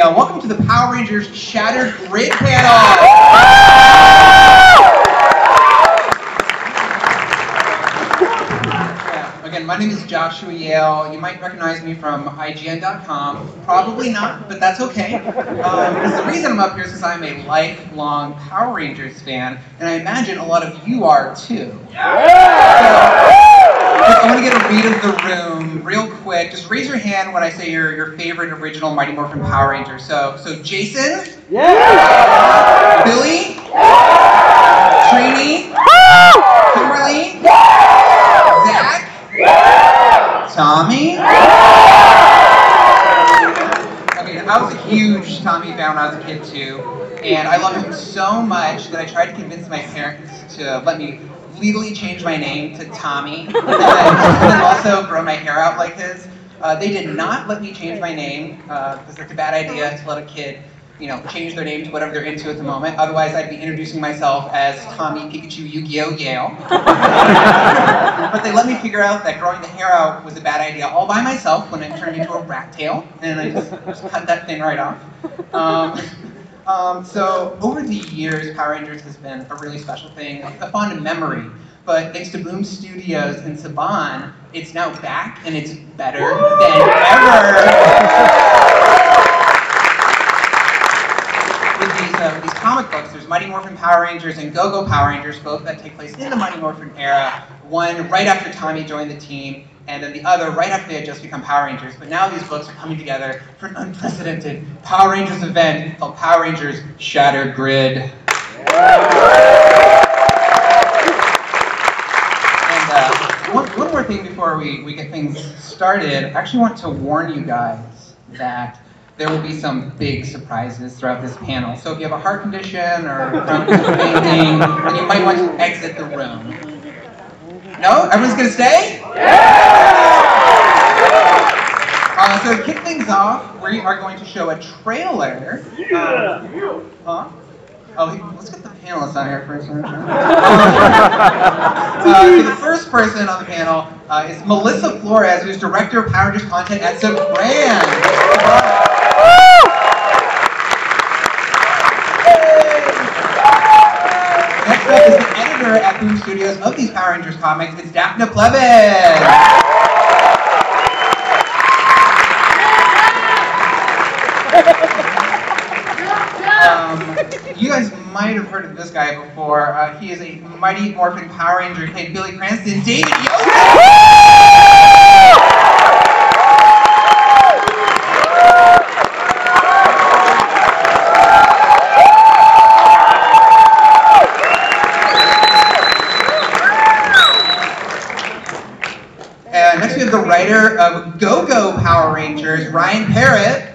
Yale. Welcome to the Power Rangers Shattered Grid panel. Again, my name is Joshua Yale. You might recognize me from IGN.com. Probably not, but that's okay. Because the reason I'm up here is because I'm a lifelong Power Rangers fan, and I imagine a lot of you are too. So, I want to get a read of the room real quick. Just raise your hand when I say your favorite original Mighty Morphin Power Ranger. So Jason? Yeah! Billy? Yeah! Trini? Woo! Kimberly? Yeah! Zach? Tommy? Okay, I was a huge Tommy fan when I was a kid too, and I love him so much that I tried to convince my parents to let me legally change my name to Tommy, and then also grow my hair out like his. They did not let me change my name, because it's a bad idea to let a kid, change their name to whatever they're into at the moment. Otherwise, I'd be introducing myself as Tommy Pikachu Yu-Gi-Oh! Yale. But they let me figure out that growing the hair out was a bad idea all by myself when it turned into a rat tail, and I just cut that thing right off. So over the years, Power Rangers has been a really special thing, a fond memory. But thanks to Boom Studios in Saban, it's now back and it's better than ever. With these comic books, there's Mighty Morphin Power Rangers and Go-Go Power Rangers, both that take place in the Mighty Morphin era. One right after Tommy joined the team, and then the other right after they had just become Power Rangers. But now these books are coming together for an unprecedented Power Rangers event called Power Rangers Shattered Grid. And one more thing before we get things started. I actually want to warn you guys that there will be some big surprises throughout this panel. So if you have a heart condition or fainting, then you might want to exit the room. No? Everyone's gonna stay? So to kick things off, we are going to show a trailer. Let's get the panelists on here first. So the first person on the panel is Melissa Flores, who's Director of Power Rangers Content at Saban. Next up is the editor at Boom Studios of these Power Rangers comics. It's Daphne Plevin. You guys might have heard of this guy before. He is a Mighty Morphin Power Ranger. He played Billy Cranston, David Yoder. Next we have the writer of Go-Go Power Rangers, Ryan Parrott.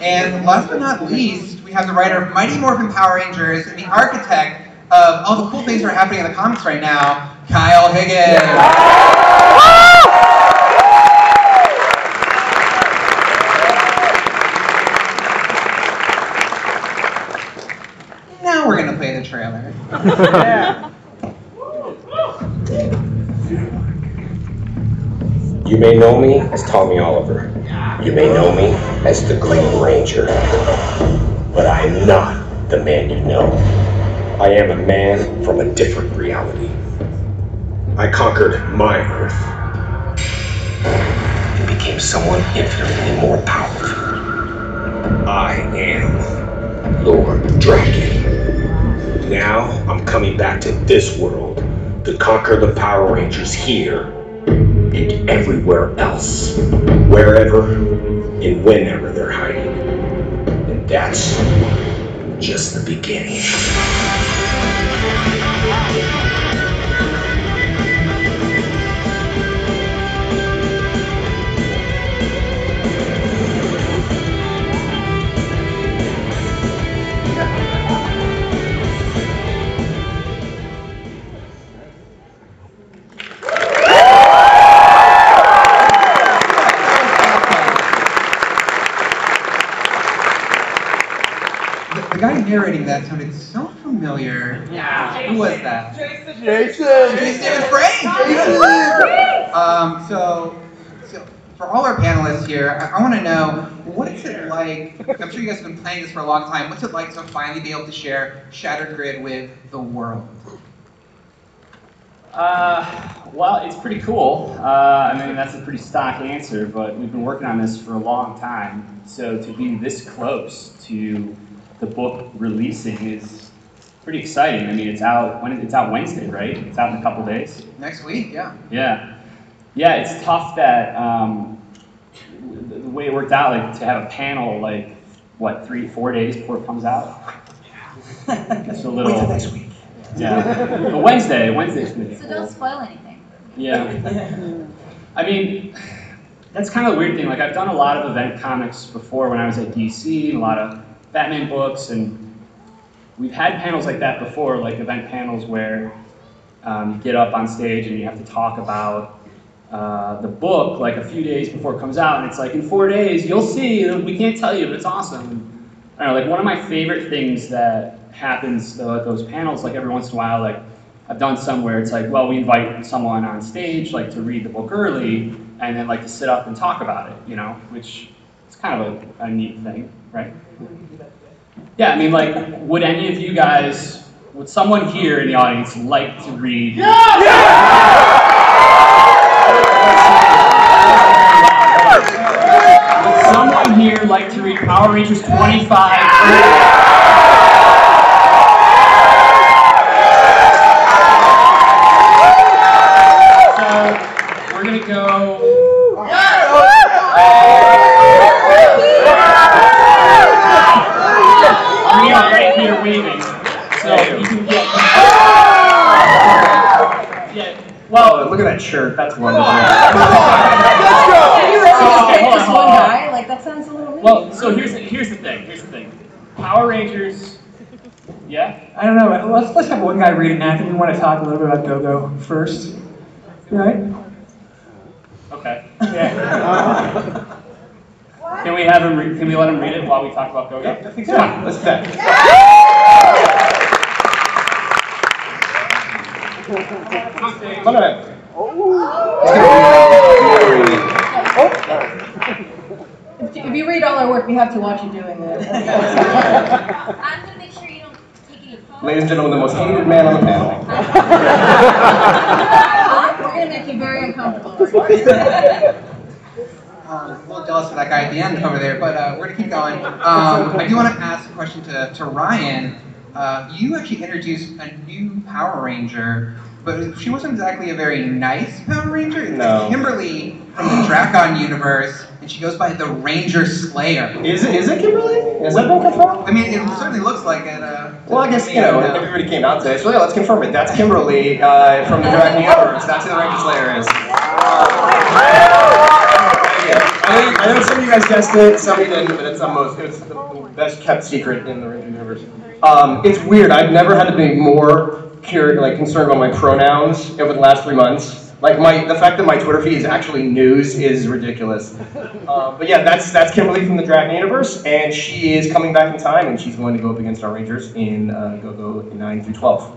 And last but not least, we have the writer of Mighty Morphin Power Rangers and the architect of all the cool things that are happening in the comics right now, Kyle Higgins. Now we're going to play the trailer. You may know me as Tommy Oliver. You may know me as the Green Ranger. But I am not the man you know. I am a man from a different reality. I conquered my Earth and became someone infinitely more powerful. I am Lord Dragon. Now I'm coming back to this world to conquer the Power Rangers here and everywhere else, wherever and whenever they're hiding. And that's just the beginning. The guy narrating that sounded so familiar. familiar. Yeah. Who was that? Jason! Jason Frank! So for all our panelists here, I want to know, what's it like, I'm sure you guys have been playing this for a long time, what's it like to finally be able to share Shattered Grid with the world? Well, it's pretty cool. I mean, that's a pretty stock answer, but we've been working on this for a long time. So to be this close to the book releasing is pretty exciting. I mean, it's out Wednesday, right? It's out in a couple days. Next week, yeah. Yeah. Yeah, it's tough that the way it worked out, like to have a panel, like what, 3-4 days before it comes out. It's a little. Wait till next week. Yeah, but Wednesday's gonna be So cool. don't spoil anything. Yeah. I mean, that's kind of the weird thing. Like, I've done a lot of event comics before when I was at DC, a lot of Batman books, and we've had panels like that before, like event panels where you get up on stage and you have to talk about the book like a few days before it comes out, and it's like, in 4 days, you'll see, we can't tell you, but it's awesome. I don't know, like one of my favorite things that happens though at those panels, like every once in a while, like I've done some where it's like, well, we invite someone on stage like to read the book early and then like to sit up and talk about it, you know, which is kind of a neat thing, right? Yeah, I mean, like, would any of you guys, would someone here in the audience like to read? Yeah! Would someone here like to read Power Rangers 25? We're gonna go. I'm right here waving, so you can get. Yeah. Well, look at that shirt. That's wonderful. Can you really just pick just one guy? Like, that sounds a little mean. Well, so here's the thing. Power Rangers. Yeah. I don't know. Let's have one guy read it, and I think we want to talk a little bit about Go-Go first. You all right? Okay. Yeah. Can we have him? Can we let him read it while we talk about Go-Go? I think so. Yeah. Let's do that. Come on. If you read all our work, we have to watch you doing it. I'm going to make sure you don't take any photos. Ladies and gentlemen, the most hated man on the panel. We're going to make you very uncomfortable. A little jealous of that guy at the end over there, but we're going to keep going. I do want to ask a question to Ryan. You actually introduced a new Power Ranger, but she wasn't exactly a very nice Power Ranger. It's No. Kimberly from the Dracon universe, and she goes by the Ranger Slayer. Is it Kimberly? Is that been confirmed? I mean, it certainly looks like it. Well, I guess, everybody came out today, so yeah, let's confirm it. That's Kimberly from the Dragon universe. That's who the Ranger Slayer is. I know some of you guys guessed it, some of you didn't, but it's the best kept secret in the Ranger universe. It's weird. I've never had to be more concerned about my pronouns over the last 3 months. Like the fact that my Twitter feed is actually news is ridiculous. But yeah, that's Kimberly from the Dragon universe, and she is coming back in time, and she's going to go up against our Rangers in Go-Go 9 through 12.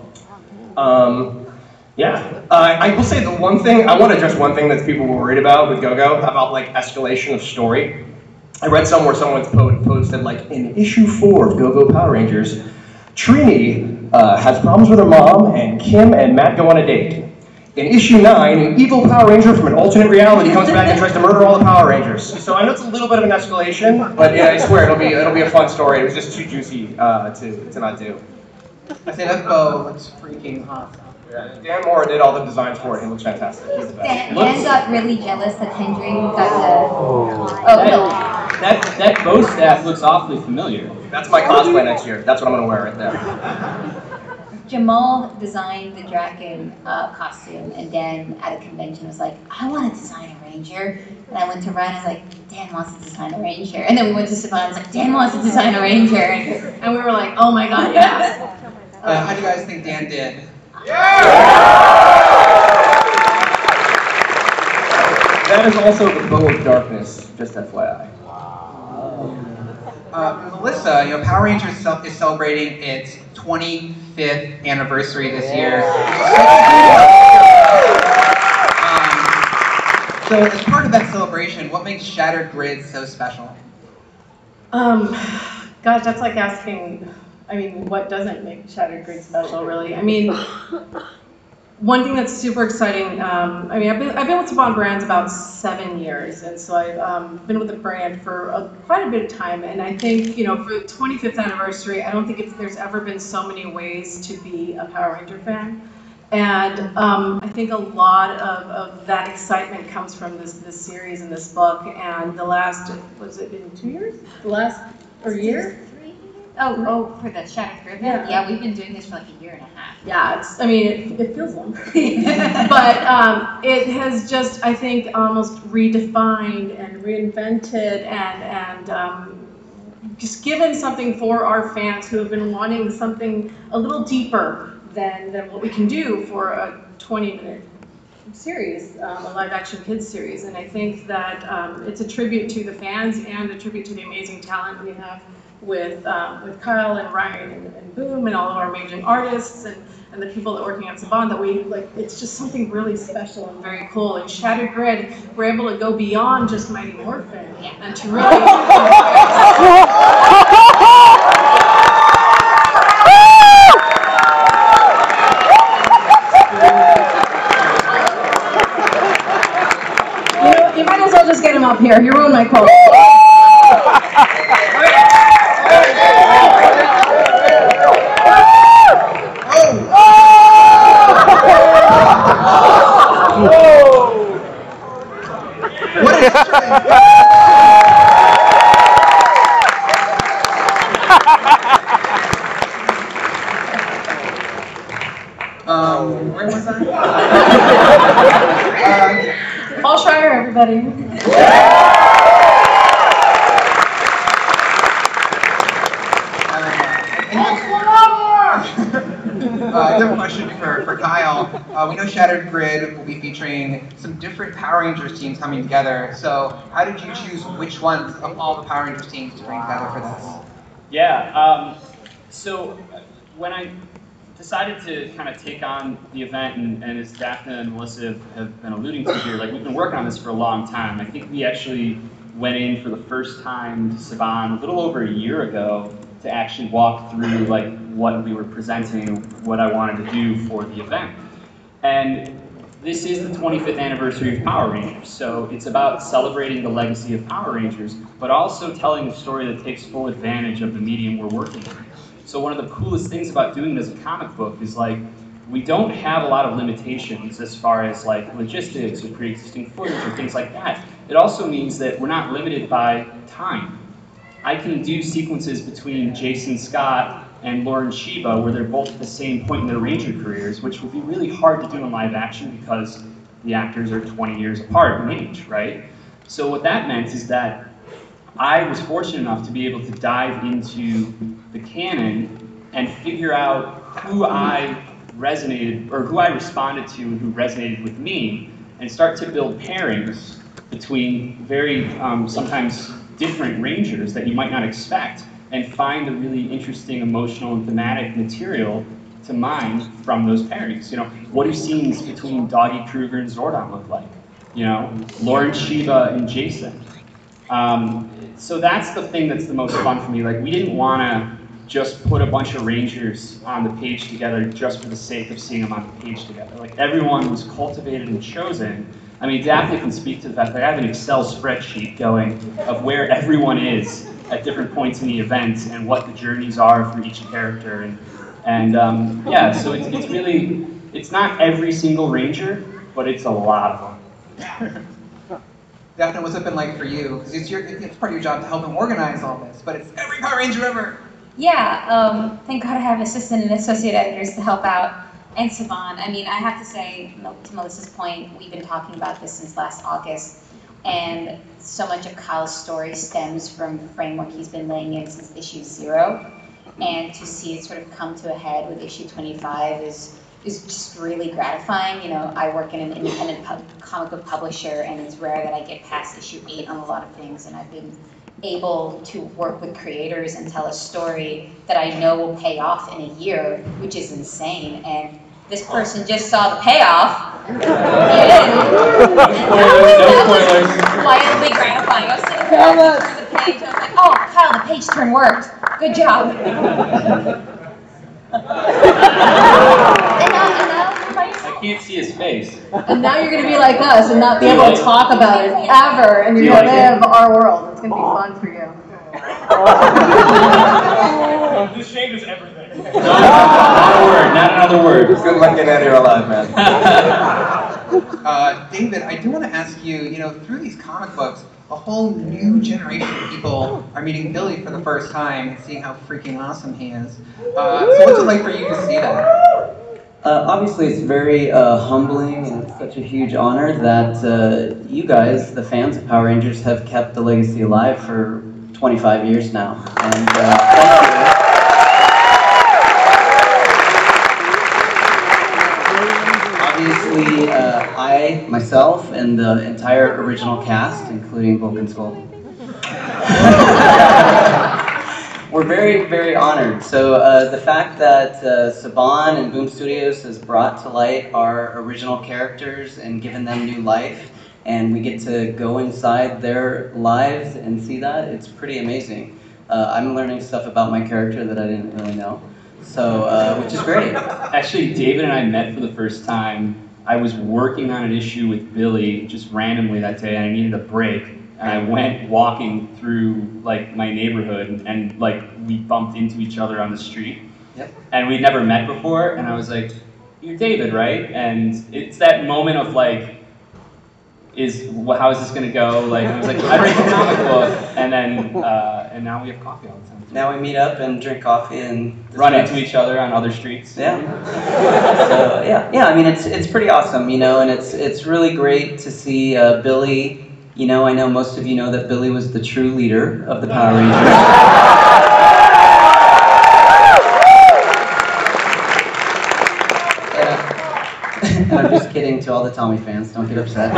I will say the one thing, I want to address one thing that people were worried about with Go-Go, about like escalation of story. I read somewhere someone posted like, in issue 4 of Go-Go Power Rangers, Trini has problems with her mom, and Kim and Matt go on a date. In issue 9, an evil Power Ranger from an alternate reality comes back and tries to murder all the Power Rangers. So I know it's a little bit of an escalation, but yeah, I swear it'll be a fun story. It was just too juicy to not do. I say that bow looks freaking awesome. Yeah, Dan Moore did all the designs for it. He looks fantastic. He's the best. Dan got really jealous that Hendry got That bow staff looks awfully familiar. That's my cosplay next year. That's what I'm going to wear right there. Jamal designed the Draken costume, and Dan at a convention was like, I want to design a Ranger. And I went to Ryan, I was like, Dan wants to design a Ranger. And then we went to Savannah, I was like, Dan wants to design a Ranger. And we were like, oh my god, yes. How do you guys think Dan did? That is also the bow of darkness, just FYI. Melissa, Power Rangers is celebrating its 25th 25th anniversary this year. So as part of that celebration, what makes Shattered Grid so special? Gosh, that's like asking, I mean, what doesn't make Shattered Grid special, really? I mean, one thing that's super exciting, I mean, I've been with Saban Brands about 7 years, and so I've been with the brand for quite a bit of time, and I think, you know, for the 25th anniversary, I don't think there's ever been so many ways to be a Power Ranger fan. And I think a lot of that excitement comes from this series and this book. And the last, was it been 2 years? The last, or year? Oh, for the Shattered Grid? Yeah. Yeah, we've been doing this for like a year and a half. Yeah, it's, I mean, it feels long. But it has just, I think, almost redefined and reinvented and just given something for our fans who have been wanting something a little deeper than what we can do for a 20-minute series, a live-action kids series. And I think that it's a tribute to the fans and a tribute to the amazing talent we have with Kyle and Ryan and Boom and all of our amazing artists and the people that are working on Saban, that we, like, it's just something really special and very cool. And Shattered Grid, we're able to go beyond just Mighty Morphin and to really... You might as well just get him up here. You ruined my quote. What is where was I? Paul Schreier, everybody. I have a question for Kyle. We know Shattered Grid will be featuring some different Power Rangers teams coming together. So how did you choose which ones of all the Power Rangers teams to bring together for this? Yeah, so when I decided to kind of take on the event, and as Daphne and Melissa have been alluding to here, like, we've been working on this for a long time. I think we actually went in for the first time to Saban a little over a year ago to actually walk through, like, what we were presenting, what I wanted to do for the event. And this is the 25th anniversary of Power Rangers, so it's about celebrating the legacy of Power Rangers, but also telling a story that takes full advantage of the medium we're working in. So one of the coolest things about doing it as a comic book is, like, we don't have a lot of limitations as far as, like, logistics or pre-existing footage or things like that. It also means that we're not limited by time. I can do sequences between Jason Scott and Lauren Shiba where they're both at the same point in their Ranger careers, which would be really hard to do in live action because the actors are 20 years apart in age, right? So what that meant is that I was fortunate enough to be able to dive into the canon and figure out who I resonated, or who I responded to and who resonated with me, and start to build pairings between very sometimes different Rangers that you might not expect, and find the really interesting emotional and thematic material to mine from those pairings. You know, what do scenes between Doggy Kruger and Zordon look like? You know, Lauren Shiba and Jason. So that's the thing that's the most fun for me. Like, we didn't want to just put a bunch of Rangers on the page together just for the sake of seeing them on the page together. Like, everyone was cultivated and chosen. I mean, Daphne can speak to the fact that I have an Excel spreadsheet going of where everyone is at different points in the event and what the journeys are for each character. And yeah, so it's really, it's not every single Ranger, but it's a lot of them. Daphne, what's it been like for you? Because it's part of your job to help them organize all this, but it's every Power Ranger ever. Yeah, thank God I have assistant and associate editors to help out, and Saban. I mean, I have to say, to Melissa's point, we've been talking about this since last August, and so much of Kyle's story stems from the framework he's been laying in since issue 0, and to see it sort of come to a head with issue 25 is just really gratifying. You know, I work in an independent comic book publisher, and it's rare that I get past issue 8 on a lot of things, and I've been able to work with creators and tell a story that I know will pay off in a year, which is insane. And this person just saw the payoff. No spoilers. Wildly gratifying. I was sitting there, I turned the page, and I was like, oh, Kyle, the page turn worked. Good job. I can't see his face. And now you're going to be like us and not be able to talk about it ever, and you're going to live our world. It's going to be fun for you. This changes everything. Not another word. Good luck getting out of here alive, man. David, I do want to ask you, through these comic books, a whole new generation of people are meeting Billy for the first time and seeing how freaking awesome he is. So what's it like for you to see that? Obviously, it's very humbling, and it's such a huge honor that you guys, the fans of Power Rangers, have kept the legacy alive for 25 years now. And thank you. Obviously, I, myself, and the entire original cast, including Bulk and Skull, we're very, very honored. So the fact that Saban and Boom Studios has brought to light our original characters and given them new life, and we get to go inside their lives and see that, it's pretty amazing. I'm learning stuff about my character that I didn't really know, so which is great. Actually, David and I met for the first time. I was working on an issue with Billy just randomly that day, and I needed a break. And I went walking through like my neighborhood, and like we bumped into each other on the street. Yep. And we'd never met before, and I was like, "You're David, right?" And it's that moment of like, how is this gonna go? Like, I was like, I write a comic book, and then and now we have coffee all the time. Now we meet up and drink coffee and run into each other on other streets. Yeah. So yeah. I mean, it's pretty awesome, and it's really great to see Billy. I know most of you know that Billy was the true leader of the Power Rangers. And I'm just kidding to all the Tommy fans, don't get upset.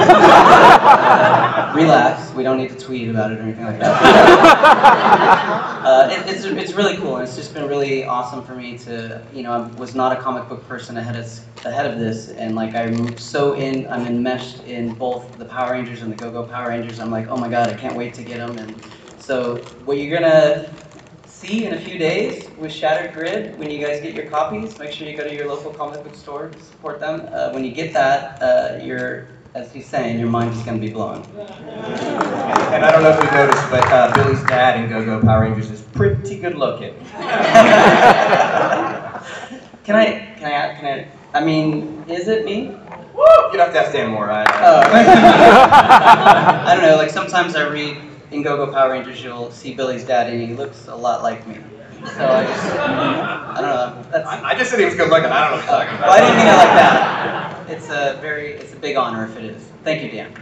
Relax, we don't need to tweet about it or anything like that. It's really cool, and it's just been really awesome for me to, I was not a comic book person ahead of this, and like I'm enmeshed in both the Power Rangers and the Go-Go Power Rangers. I'm like, oh my god, I can't wait to get them. And so what you're gonna see in a few days with Shattered Grid, when you guys get your copies, make sure you go to your local comic book store to support them. When you get that, as he's saying, your mind is going to be blown. And I don't know if you noticed, but Billy's dad in Go-Go Power Rangers is pretty good looking. Can I, I mean, is it me? Woo! You'd have to ask Dan more. I don't know, like sometimes I read in Go-Go Power Rangers, you'll see Billy's dad, and he looks a lot like me. So I don't know. I just said he was good looking. I don't know what you're talking about. Well, I didn't mean it like that. It's a big honor if it is. Thank you, Dan.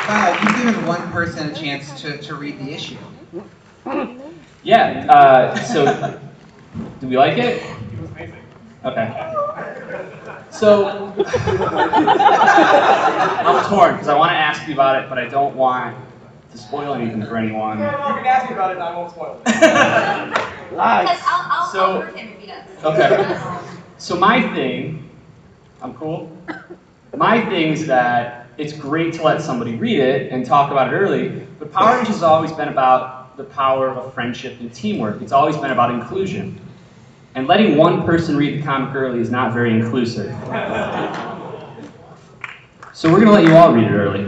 Kyle, you've given one person a chance to read the issue. Yeah. So, do we like it? It was amazing. Okay. So, I'm torn because I want to ask you about it, but I don't want to spoil anything for anyone. You can ask me about it and I won't spoil it. Because I'll So- hurt him if he does. Okay. So my thing, I'm cool. My thing is that it's great to let somebody read it and talk about it early, but Power Rangers has always been about the power of friendship and teamwork. It's always been about inclusion. And letting one person read the comic early is not very inclusive. So we're going to let you all read it early.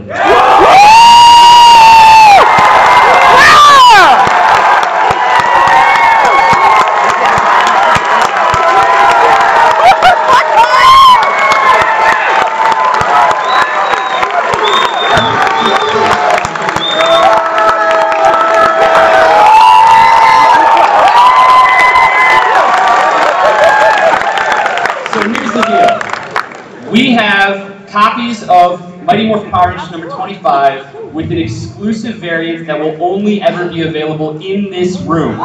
We have copies of Mighty Morphin Power Rangers number 25 with an exclusive variant that will only ever be available in this room.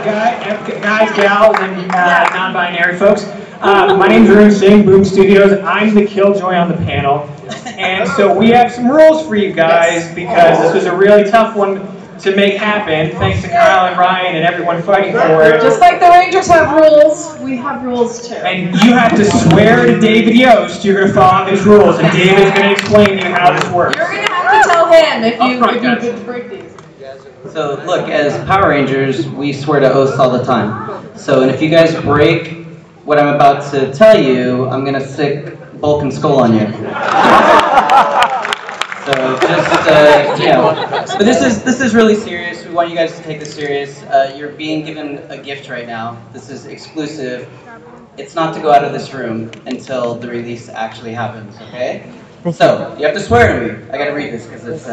guys, gals, and non-binary folks. My name's Arun Singh, Boom Studios. I'm the killjoy on the panel. And so we have some rules for you guys because this was a really tough one to make happen, thanks to Kyle and Ryan and everyone fighting for it. Just like the Rangers have rules, we have rules too. And you have to swear to David Yost you're going to follow these rules, and David's going to explain to you how this works. You're going to have to tell him if you break these. So look, as Power Rangers, we swear to oaths all the time. So, and if you guys break what I'm about to tell you, I'm going to stick Bulk and Skull on you. So just, you know, but this is really serious. We want you guys to take this serious. You're being given a gift right now. This is exclusive. It's not to go out of this room until the release actually happens, okay? So, you have to swear to me. I gotta read this because it's,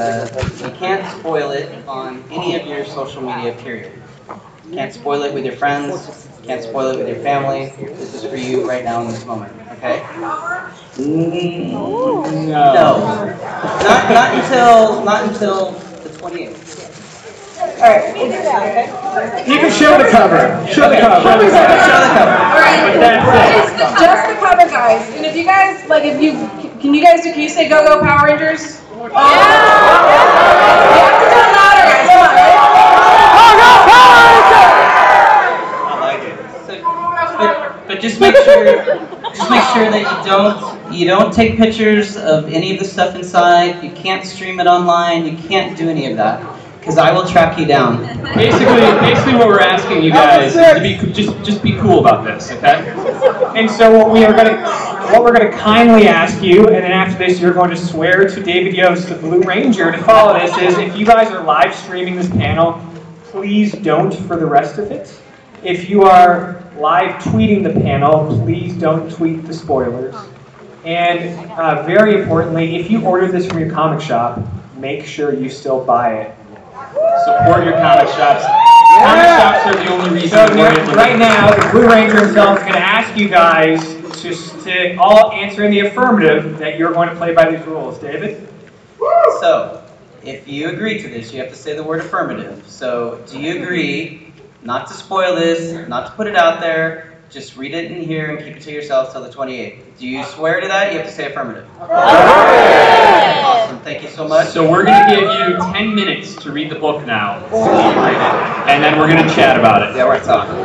you can't spoil it on any of your social media, period. You can't spoil it with your friends. You can't spoil it with your family. This is for you right now in this moment, okay? No. Not until the 28th. Alright, we'll do that, okay? You can show the cover. Show the cover. Show the cover. Alright, just the cover, guys. And if you guys, like, can you say Go-Go Power Rangers? Yeah! You have to do it louder, guys. Come on, ready? Go-Go Power Rangers! I like it. But just make sure that you don't take pictures of any of the stuff inside. You can't stream it online. You can't do any of that, because I will track you down. Basically, what we're asking you guys is to be just be cool about this, okay? And so what we're going to kindly ask you, and then after this you're going to swear to David Yost, the Blue Ranger, to follow this, is if you guys are live streaming this panel, please don't for the rest of it. If you are live tweeting the panel, please don't tweet the spoilers. And very importantly, if you order this from your comic shop, make sure you still buy it. Support your comic shops. Comic shops are the only reason. So right now, the Blue Ranger himself is going to ask you guys to all answer in the affirmative that you're going to play by these rules. David? So, if you agree to this, you have to say the word affirmative. So, do you agree not to spoil this, not to put it out there, just read it in here and keep it to yourself till the 28th? Do you swear to that? You have to say affirmative. Awesome, thank you so much. So we're going to give you 10 minutes to read the book now. And then we're going to chat about it. Yeah, we're talking.